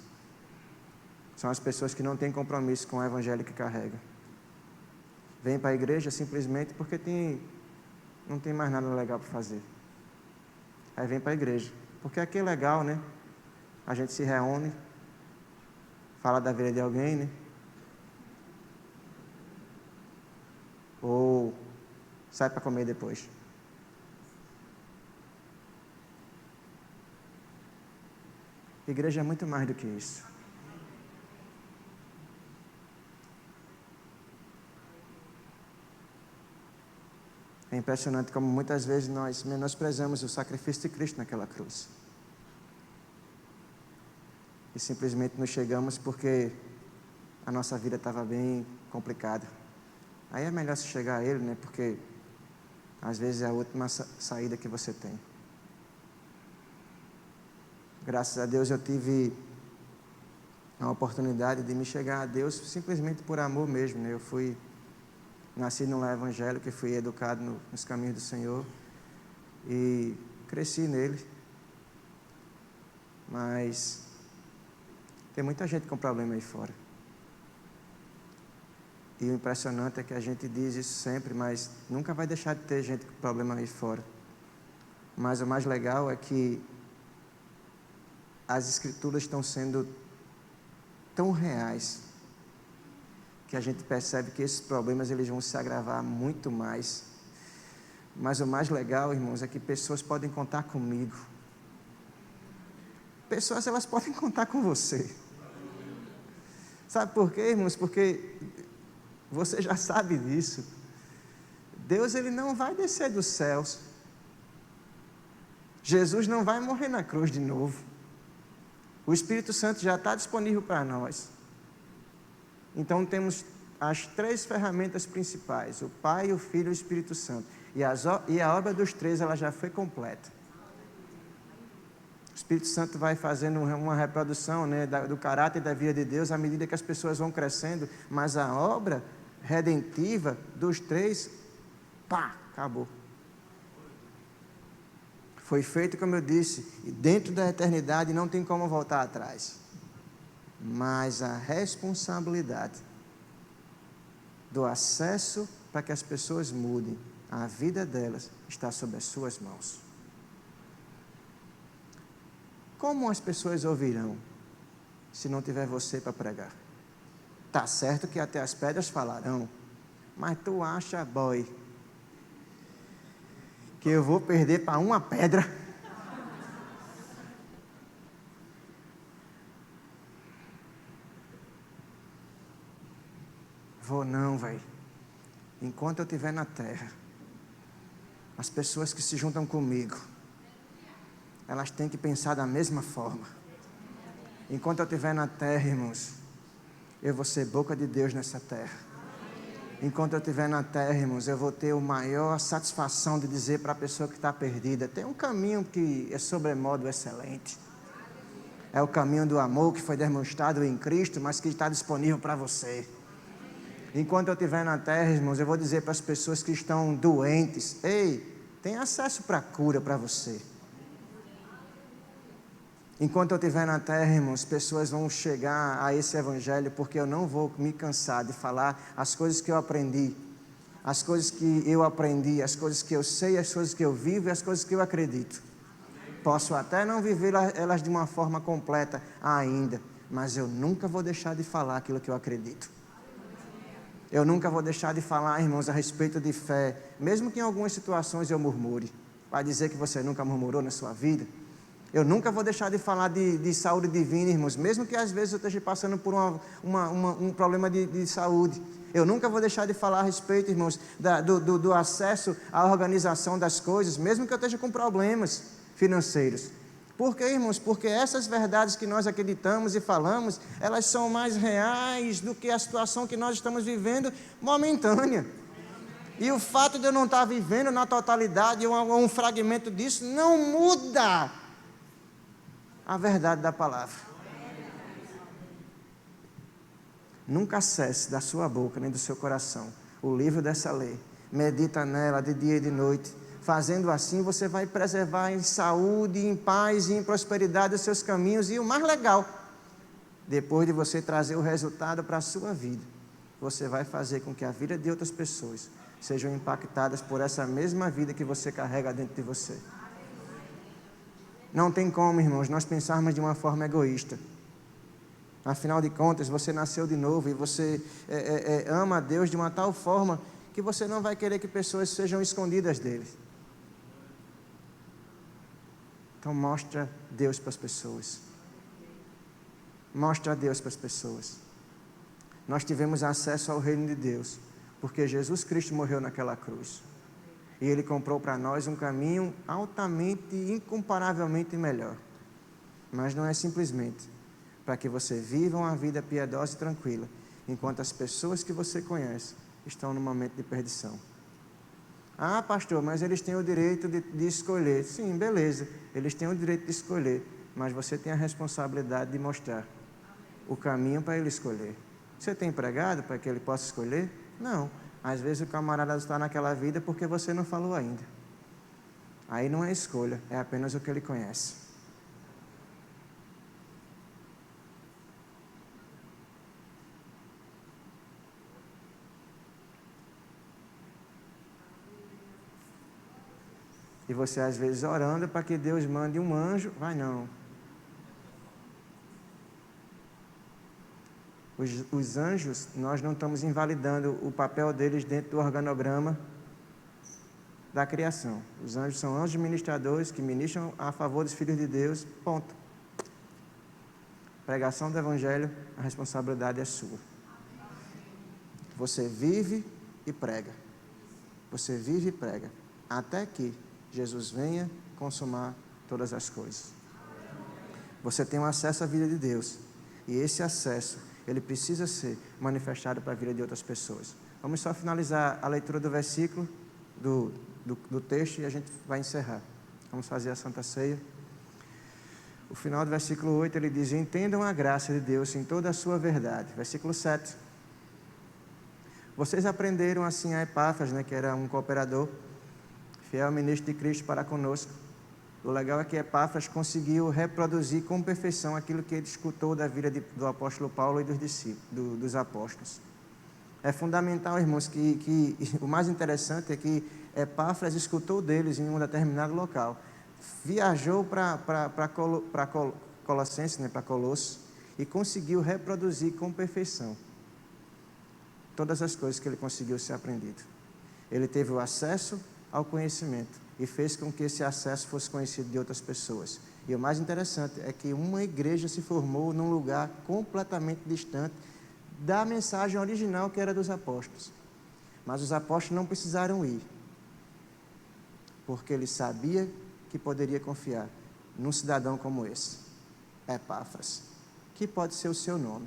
São as pessoas que não têm compromisso com o Evangelho que carregam. Vêm para a igreja simplesmente porque não tem mais nada legal para fazer. Aí vem para a igreja, porque aqui é legal, né? A gente se reúne, fala da vida de alguém, né? Ou sai para comer depois. Igreja é muito mais do que isso. É impressionante como muitas vezes nós menosprezamos o sacrifício de Cristo naquela cruz. E simplesmente nos chegamos porque a nossa vida estava bem complicada. Aí é melhor se chegar a Ele, né? Porque às vezes é a última saída que você tem. Graças a Deus eu tive a oportunidade de me chegar a Deus simplesmente por amor mesmo, né? Eu nasci num lar evangélico e fui educado nos caminhos do Senhor e cresci nele. Mas tem muita gente com problema aí fora. E o impressionante é que a gente diz isso sempre, mas nunca vai deixar de ter gente com problema aí fora. Mas o mais legal é que as escrituras estão sendo tão reais que a gente percebe que esses problemas eles vão se agravar muito mais. Mas o mais legal, irmãos, é que pessoas podem contar comigo. Pessoas, elas podem contar com você. Sabe por quê, irmãos? Porque você já sabe disso. Deus, ele não vai descer dos céus. Jesus não vai morrer na cruz de novo. O Espírito Santo já está disponível para nós. Então temos as 3 ferramentas principais: o Pai, o Filho e o Espírito Santo. E a obra dos 3 ela já foi completa. O Espírito Santo vai fazendo uma reprodução, né, do caráter da vida de Deus à medida que as pessoas vão crescendo, mas a obra redentiva dos 3, acabou. Foi feito, como eu disse, e dentro da eternidade não tem como voltar atrás. Mas a responsabilidade do acesso para que as pessoas mudem a vida delas está sob as suas mãos. Como as pessoas ouvirão se não tiver você para pregar? Tá certo que até as pedras falarão, mas tu acha, boy, que eu vou perder para uma pedra? Vou não, velho. Enquanto eu estiver na terra, as pessoas que se juntam comigo, elas têm que pensar da mesma forma. Enquanto eu estiver na terra, irmãos, eu vou ser boca de Deus nessa terra. Enquanto eu estiver na terra, irmãos, eu vou ter a maior satisfação de dizer para a pessoa que está perdida: tem um caminho que é sobremodo excelente. É o caminho do amor que foi demonstrado em Cristo, mas que está disponível para você. Enquanto eu estiver na terra, irmãos, eu vou dizer para as pessoas que estão doentes: ei, tem acesso para a cura para você. Enquanto eu estiver na terra, irmãos, pessoas vão chegar a esse evangelho, porque eu não vou me cansar de falar as coisas que eu aprendi, as coisas que eu aprendi, as coisas que eu sei, as coisas que eu vivo e as coisas que eu acredito. Posso até não viver elas de uma forma completa ainda, mas eu nunca vou deixar de falar aquilo que eu acredito. Eu nunca vou deixar de falar, irmãos, a respeito de fé, mesmo que em algumas situações eu murmure. Vai dizer que você nunca murmurou na sua vida? Eu nunca vou deixar de falar de saúde divina, irmãos, mesmo que às vezes eu esteja passando por um problema de saúde. Eu nunca vou deixar de falar a respeito, irmãos, do acesso à organização das coisas, mesmo que eu esteja com problemas financeiros. Por quê, irmãos? Porque essas verdades que nós acreditamos e falamos, elas são mais reais do que a situação que nós estamos vivendo momentânea. E o fato de eu não estar vivendo na totalidade ou um fragmento disso não muda a verdade da palavra. Nunca cesse da sua boca nem do seu coração o livro dessa lei. Medita nela de dia e de noite. Fazendo assim, você vai preservar em saúde, em paz e em prosperidade os seus caminhos. E o mais legal, depois de você trazer o resultado para a sua vida, você vai fazer com que a vida de outras pessoas sejam impactadas por essa mesma vida que você carrega dentro de você. Não tem como, irmãos, nós pensarmos de uma forma egoísta. Afinal de contas, você nasceu de novo e você ama a Deus de uma tal forma que você não vai querer que pessoas sejam escondidas dele. Então mostra Deus para as pessoas. Mostra Deus para as pessoas. Nós tivemos acesso ao reino de Deus, porque Jesus Cristo morreu naquela cruz. E Ele comprou para nós um caminho altamente, incomparavelmente melhor. Mas não é simplesmente para que você viva uma vida piedosa e tranquila, enquanto as pessoas que você conhece estão no momento de perdição. Ah, pastor, mas eles têm o direito de escolher. Sim, beleza, eles têm o direito de escolher, mas você tem a responsabilidade de mostrar o caminho para ele escolher. Você tem pregado para que ele possa escolher? Não. Às vezes o camarada está naquela vida porque você não falou ainda. Aí não é escolha, é apenas o que ele conhece. E você às vezes orando para que Deus mande um anjo, vai não. Os anjos, nós não estamos invalidando o papel deles dentro do organograma da criação. Os anjos são anjos ministradores que ministram a favor dos filhos de Deus, ponto. Pregação do Evangelho, a responsabilidade é sua. Você vive e prega. Você vive e prega. Até que Jesus venha consumar todas as coisas. Você tem um acesso à vida de Deus. E esse acesso, ele precisa ser manifestado para a vida de outras pessoas. Vamos só finalizar a leitura do versículo, do texto, e a gente vai encerrar. Vamos fazer a Santa Ceia. O final do versículo 8, ele diz: entendam a graça de Deus em toda a sua verdade. Versículo 7. Vocês aprenderam assim a Epáfras, que era um cooperador, fiel ministro de Cristo para conosco. O legal é que Epáfras conseguiu reproduzir com perfeição aquilo que ele escutou da vida do apóstolo Paulo e dos discípulos, dos apóstolos. É fundamental, irmãos, que o mais interessante é que Epáfras escutou deles em um determinado local. Viajou para Colossenses, para Colossos, e conseguiu reproduzir com perfeição todas as coisas que ele conseguiu ser aprendido. Ele teve o acesso ao conhecimento e fez com que esse acesso fosse conhecido de outras pessoas. E o mais interessante é que uma igreja se formou num lugar completamente distante da mensagem original que era dos apóstolos. Mas os apóstolos não precisaram ir, porque ele sabia que poderia confiar num cidadão como esse, Epáfras, que pode ser o seu nome.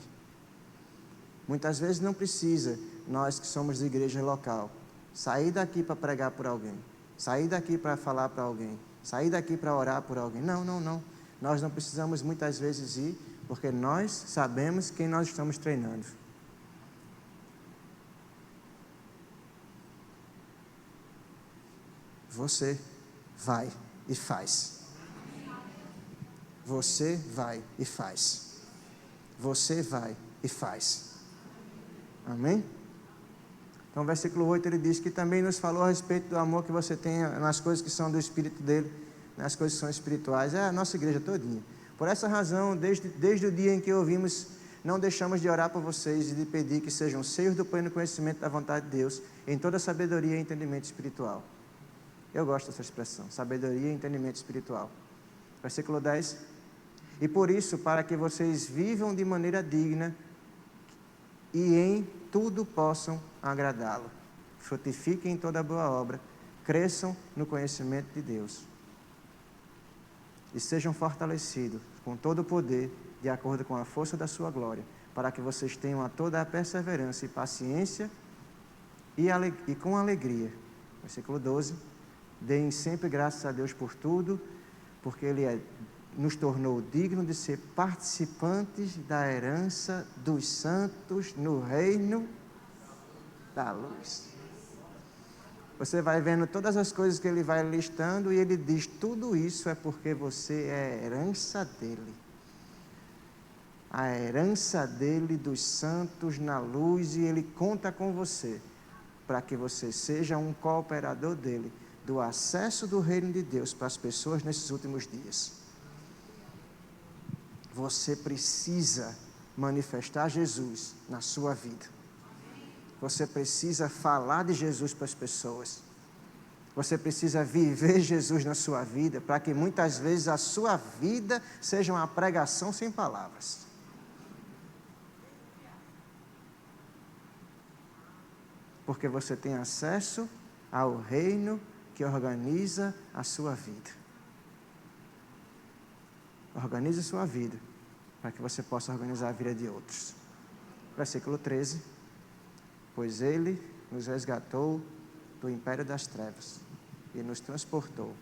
Muitas vezes não precisa, nós que somos de igreja local, sair daqui para pregar por alguém, sair daqui para falar para alguém, sair daqui para orar por alguém. Não. Nós não precisamos muitas vezes ir, porque nós sabemos quem nós estamos treinando. Você vai e faz. Você vai e faz. Você vai e faz. Amém? Então, o versículo 8, ele diz que também nos falou a respeito do amor que você tem nas coisas que são do Espírito dele, nas coisas que são espirituais. É a nossa igreja todinha. Por essa razão, desde o dia em que ouvimos, não deixamos de orar por vocês e de pedir que sejam cheios do pleno conhecimento da vontade de Deus, em toda sabedoria e entendimento espiritual. Eu gosto dessa expressão, sabedoria e entendimento espiritual. Versículo 10. E por isso, para que vocês vivam de maneira digna e em tudo possam agradá-lo. Frutifiquem em toda boa obra, cresçam no conhecimento de Deus. E sejam fortalecidos com todo o poder, de acordo com a força da sua glória, para que vocês tenham a toda a perseverança e paciência e com alegria. Versículo 12. Deem sempre graças a Deus por tudo, porque Ele nos tornou dignos de ser participantes da herança dos santos no reino da luz. Você vai vendo todas as coisas que Ele vai listando e Ele diz, tudo isso é porque você é a herança dEle. A herança dEle dos santos na luz, e Ele conta com você, para que você seja um cooperador dEle, do acesso do reino de Deus para as pessoas nesses últimos dias. Você precisa manifestar Jesus na sua vida. Você precisa falar de Jesus para as pessoas. Você precisa viver Jesus na sua vida, para que muitas vezes a sua vida seja uma pregação sem palavras. Porque você tem acesso ao reino que organiza a sua vida. Organize a sua vida, para que você possa organizar a vida de outros. Versículo 13. Pois Ele nos resgatou do império das trevas e nos transportou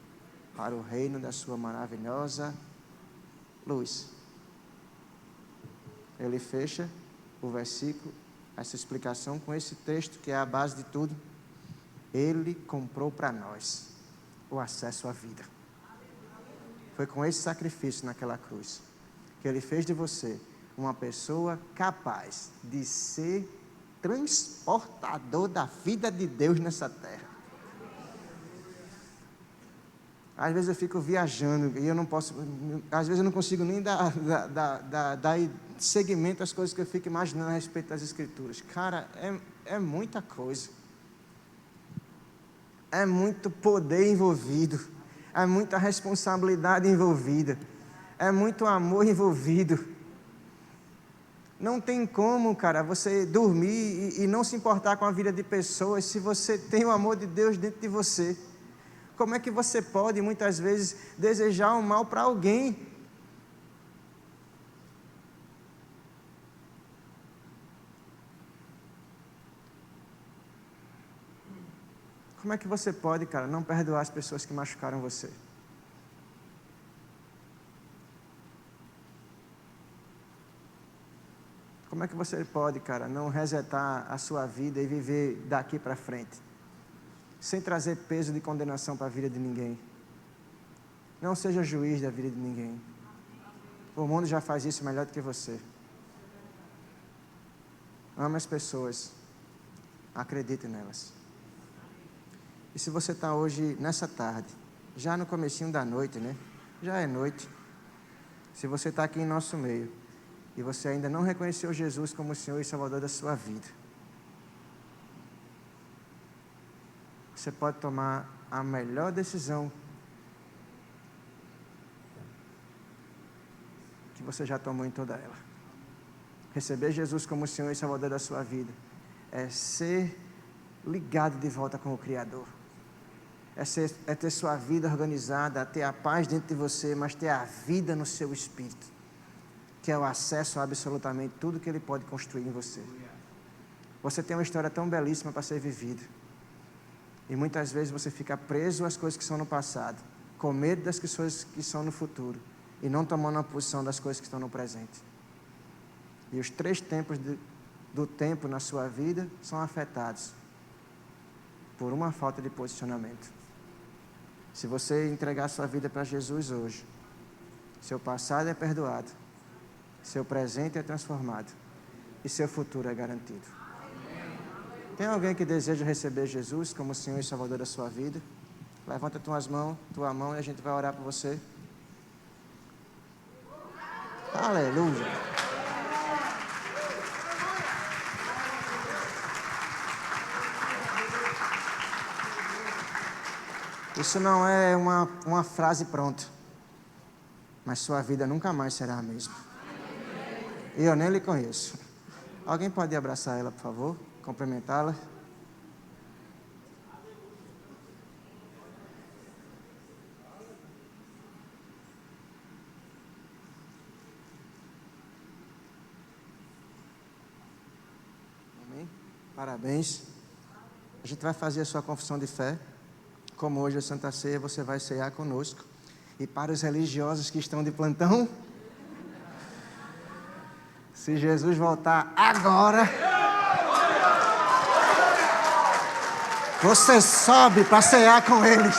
para o reino da sua maravilhosa luz. Ele fecha o versículo, essa explicação, com esse texto que é a base de tudo. Ele comprou para nós o acesso à vida. Foi com esse sacrifício naquela cruz que Ele fez de você uma pessoa capaz de ser transportador da vida de Deus nessa terra. Às vezes eu fico viajando e eu não posso, às vezes eu não consigo nem dar seguimento às coisas que eu fico imaginando a respeito das Escrituras. Cara, é muita coisa. É muito poder envolvido. É muita responsabilidade envolvida. É muito amor envolvido. Não tem como, cara, você dormir e não se importar com a vida de pessoas se você tem o amor de Deus dentro de você. Como é que você pode, muitas vezes, desejar o mal para alguém? Como é que você pode, cara, não perdoar as pessoas que machucaram você? Como é que você pode, cara, não resetar a sua vida e viver daqui para frente? Sem trazer peso de condenação para a vida de ninguém. Não seja juiz da vida de ninguém. O mundo já faz isso melhor do que você. Ama as pessoas. Acredite nelas. E se você está hoje, nessa tarde, já no comecinho da noite, né? Já é noite. Se você está aqui em nosso meio e você ainda não reconheceu Jesus como o Senhor e Salvador da sua vida, você pode tomar a melhor decisão que você já tomou em toda ela. Receber Jesus como o Senhor e Salvador da sua vida é ser ligado de volta com o Criador. É ter sua vida organizada, ter a paz dentro de você, mas ter a vida no seu espírito, que é o acesso a absolutamente tudo que Ele pode construir em você. Você tem uma história tão belíssima para ser vivida. E muitas vezes você fica preso às coisas que são no passado, com medo das coisas que são no futuro, e não tomando a posição das coisas que estão no presente. E os 3 tempos do tempo na sua vida são afetados por uma falta de posicionamento. Se você entregar sua vida para Jesus hoje, seu passado é perdoado, seu presente é transformado e seu futuro é garantido. Tem alguém que deseja receber Jesus como Senhor e Salvador da sua vida? Levanta tua mão e a gente vai orar por você. Aleluia! Isso não é uma frase pronta, mas sua vida nunca mais será a mesma. E eu nem lhe conheço. Alguém pode abraçar ela, por favor? Cumprimentá-la? Amém? Parabéns. A gente vai fazer a sua confissão de fé. Como hoje é Santa Ceia, você vai ceiar conosco. E para os religiosos que estão de plantão, se Jesus voltar agora, você sobe para cear com eles.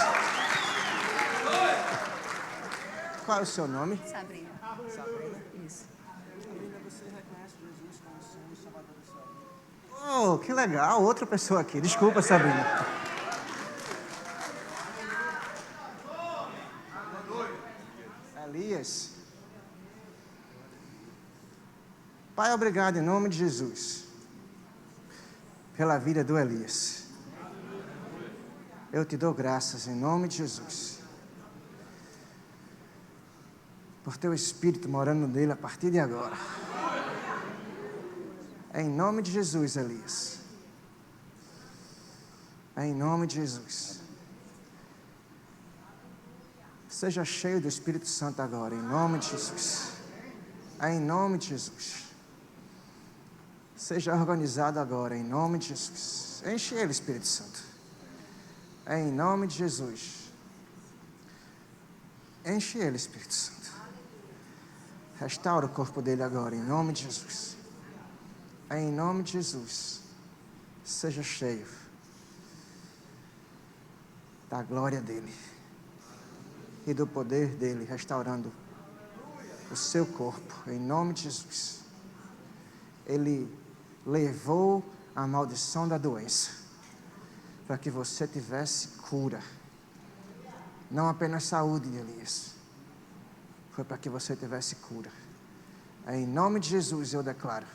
Qual é o seu nome? Sabrina. Sabrina. Isso. Sabrina, você reconhece Jesus como Senhor e Salvador da sua vida? Oh, que legal. Outra pessoa aqui. Desculpa, Sabrina. Elias. Pai, obrigado em nome de Jesus pela vida do Elias. Eu te dou graças em nome de Jesus por teu Espírito morando nele a partir de agora. É em nome de Jesus, Elias. É em nome de Jesus. Seja cheio do Espírito Santo agora, em nome de Jesus. É em nome de Jesus. Seja organizado agora, em nome de Jesus. Enche ele, Espírito Santo. É em nome de Jesus. Enche ele, Espírito Santo. Restaura o corpo dele agora, em nome de Jesus. É em nome de Jesus. Seja cheio da glória dele e do poder dele, restaurando o seu corpo, em nome de Jesus. Ele levou a maldição da doença para que você tivesse cura. Não apenas saúde, Elias. Foi para que você tivesse cura. Em nome de Jesus eu declaro.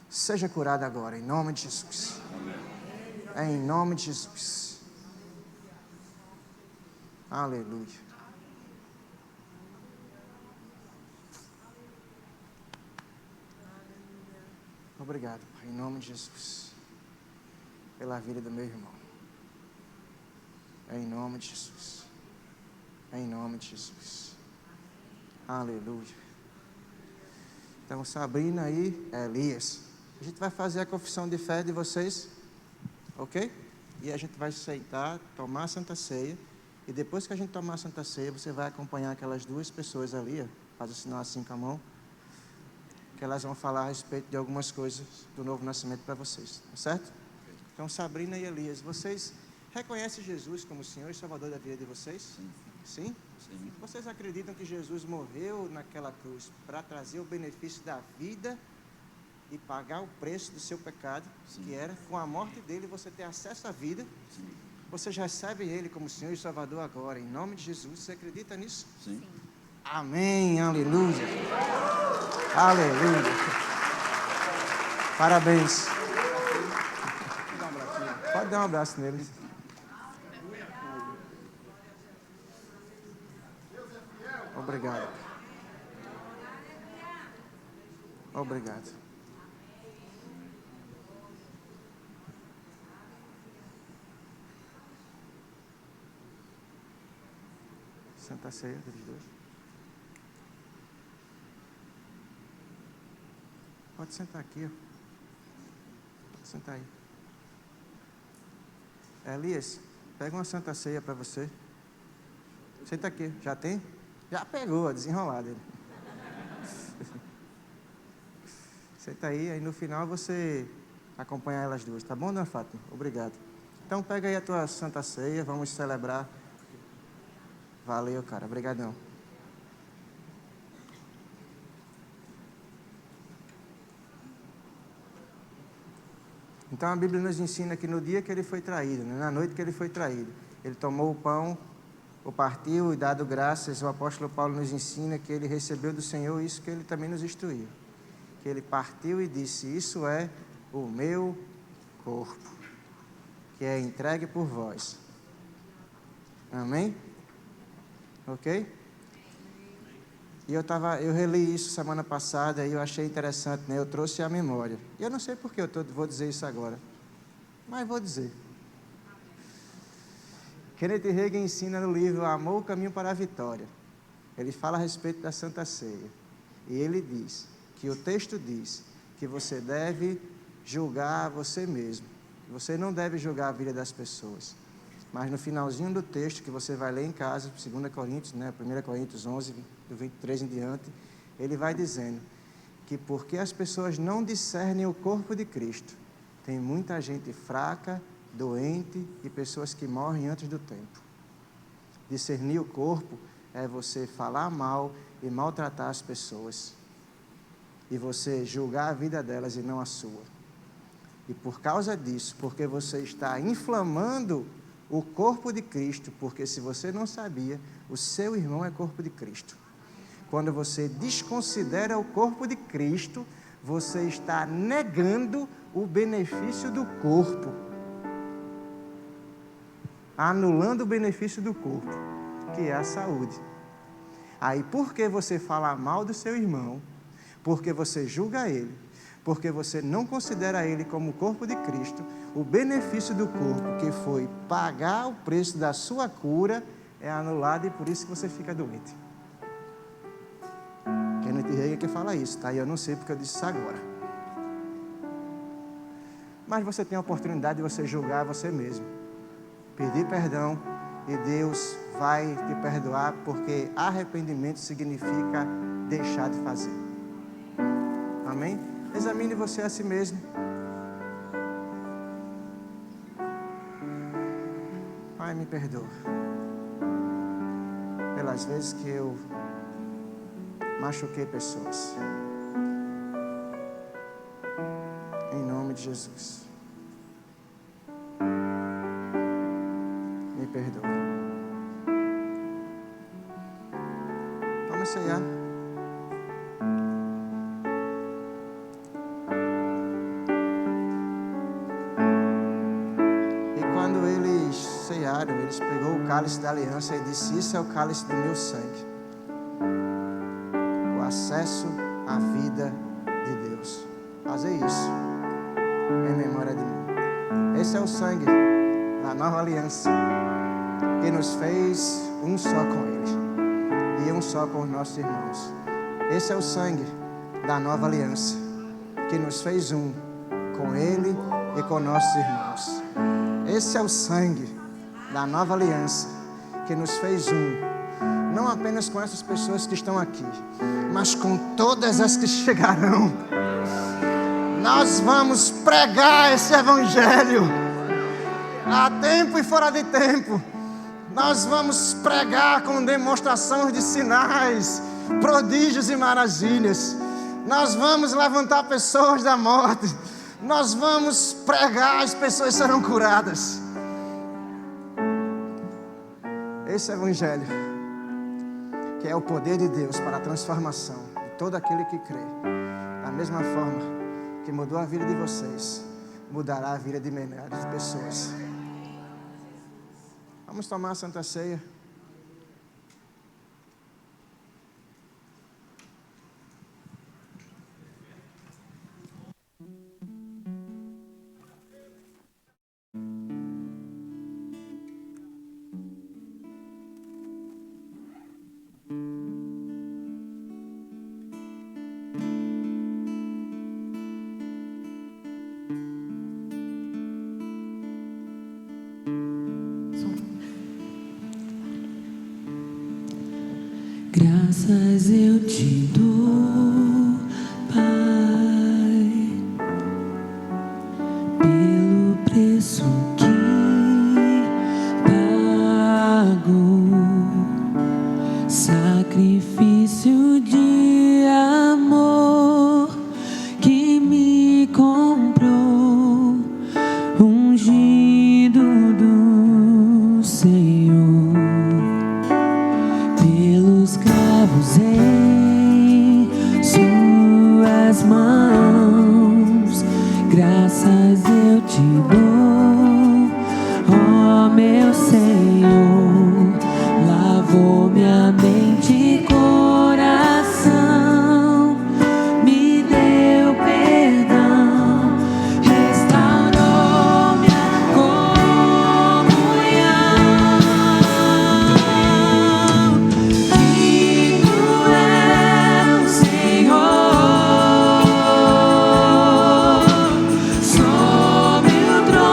Seja curado agora, em nome de Jesus. Em nome de Jesus. Aleluia. Obrigado, Pai, em nome de Jesus. Pela vida do meu irmão. Em nome de Jesus. Em nome de Jesus. Aleluia. Então, Sabrina e Elias. A gente vai fazer a confissão de fé de vocês. Ok? E a gente vai sentar, tomar a Santa Ceia. E depois que a gente tomar a Santa Ceia, você vai acompanhar aquelas duas pessoas ali, ó, faz o sinal assim com a mão, que elas vão falar a respeito de algumas coisas do novo nascimento para vocês, tá certo? Então, Sabrina e Elias, vocês reconhecem Jesus como Senhor e Salvador da vida de vocês? Sim. Sim? Sim. Vocês acreditam que Jesus morreu naquela cruz para trazer o benefício da vida e pagar o preço do seu pecado, Sim. que era, com a morte dele, você ter acesso à vida? Sim. Vocês recebem Ele como Senhor e Salvador agora, em nome de Jesus. Você acredita nisso? Sim. Amém, aleluia. Aleluia. Parabéns. Pode dar um abraço neles. Obrigado. Obrigado. Santa Ceia dos dois. Pode sentar aqui, ó. Pode sentar aí. Elias, pega uma Santa Ceia para você. Senta aqui. Já tem? Já pegou, desenrolado ele. Senta aí no final você acompanhar elas duas, tá bom, dona Fátima? Obrigado. Então pega aí a tua Santa Ceia, vamos celebrar. Valeu, cara, obrigadão. Então a Bíblia nos ensina que no dia que ele foi traído, né, na noite que ele foi traído, ele tomou o pão, o partiu e dado graças, o apóstolo Paulo nos ensina que ele recebeu do Senhor isso que ele também nos instruiu. Que ele partiu e disse, isso é o meu corpo, que é entregue por vós. Amém? Ok? E eu reli isso semana passada e eu achei interessante, né? Eu trouxe à memória. E eu não sei por que vou dizer isso agora, mas vou dizer. Kenneth Hagin ensina no livro Amor, o Caminho para a Vitória. Ele fala a respeito da Santa Ceia. E ele diz, que o texto diz, que você deve julgar você mesmo. Você não deve julgar a vida das pessoas. Mas no finalzinho do texto, que você vai ler em casa, 2 Coríntios, né, 1 Coríntios 11, do 23 em diante, ele vai dizendo que porque as pessoas não discernem o corpo de Cristo, tem muita gente fraca, doente e pessoas que morrem antes do tempo. Discernir o corpo é você falar mal e maltratar as pessoas. E você julgar a vida delas e não a sua. E por causa disso, porque você está inflamando o corpo de Cristo, porque se você não sabia, o seu irmão é corpo de Cristo. Quando você desconsidera o corpo de Cristo, você está negando o benefício do corpo. Anulando o benefício do corpo, que é a saúde. Aí, porque você fala mal do seu irmão, porque você julga ele, porque você não considera ele como o corpo de Cristo, o benefício do corpo, que foi pagar o preço da sua cura, é anulado e por isso que você fica doente. Kenneth Hagin que fala isso, tá? E eu não sei porque eu disse isso agora. Mas você tem a oportunidade de você julgar você mesmo. Pedir perdão e Deus vai te perdoar, porque arrependimento significa deixar de fazer. Amém? Examine você a si mesmo. Pai, me perdoa pelas vezes que eu machuquei pessoas. Em nome de Jesus. Me perdoa. Vamos ceiar. E quando eles ceiaram, eles pegou o cálice da aliança e disse: isso é o cálice do meu sangue, o acesso à vida de Deus. Fazer isso em memória de mim. Esse é o sangue da nova aliança que nos fez um só com Ele e um só com os nossos irmãos. Esse é o sangue da nova aliança que nos fez um com Ele e com nossos irmãos. Esse é o sangue da nova aliança que nos fez um, não apenas com essas pessoas que estão aqui, mas com todas as que chegarão. Nós vamos pregar esse evangelho a tempo e fora de tempo. Nós vamos pregar com demonstrações de sinais, prodígios e maravilhas. Nós vamos levantar pessoas da morte. Nós vamos pregar, as pessoas serão curadas. Esse evangelho, que é o poder de Deus para a transformação de todo aquele que crê, da mesma forma que mudou a vida de vocês, mudará a vida de milhares de pessoas. Vamos tomar a Santa Ceia. Graças eu te dou, Pai, pelo preço que pagou, sacrifício de amor que me comprou, ungido do Senhor. Em suas mãos, graças eu te dou, ó meu Senhor, lavou minha mente e coração, me deu perdão, restaurou minha comunhão. Sobre o trono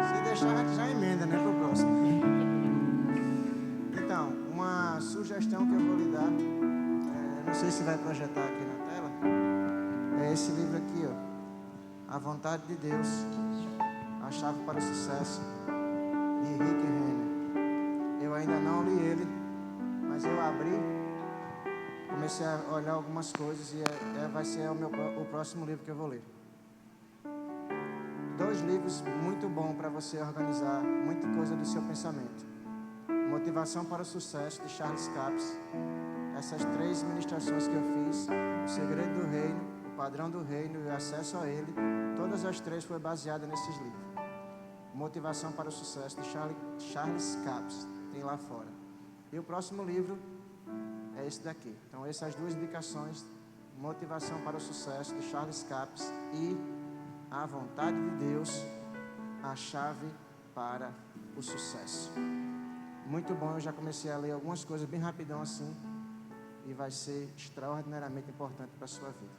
Se deixar, a gente já emenda, né, para o próximo. Então, uma sugestão que eu vou lhe dar, não sei se vai projetar aqui na tela, é esse livro aqui, ó, A Vontade de Deus, a Chave para o Sucesso, de Rick Renner. Eu ainda não li ele, mas eu abri, comecei a olhar algumas coisas e vai ser o próximo livro que eu vou ler. 2 livros muito bons para você organizar muita coisa do seu pensamento. Motivação para o Sucesso, de Charles Capps. Essas 3 ministrações que eu fiz, O Segredo do Reino, O Padrão do Reino e o Acesso a Ele, todas as 3 foram baseadas nesses livros. Motivação para o Sucesso, de Charles Capps, tem lá fora. E o próximo livro é esse daqui. Então, essas 2 indicações, Motivação para o Sucesso, de Charles Capps, e A Vontade de Deus, a Chave para o Sucesso. Muito bom, eu já comecei a ler algumas coisas bem rapidão assim, e vai ser extraordinariamente importante para a sua vida.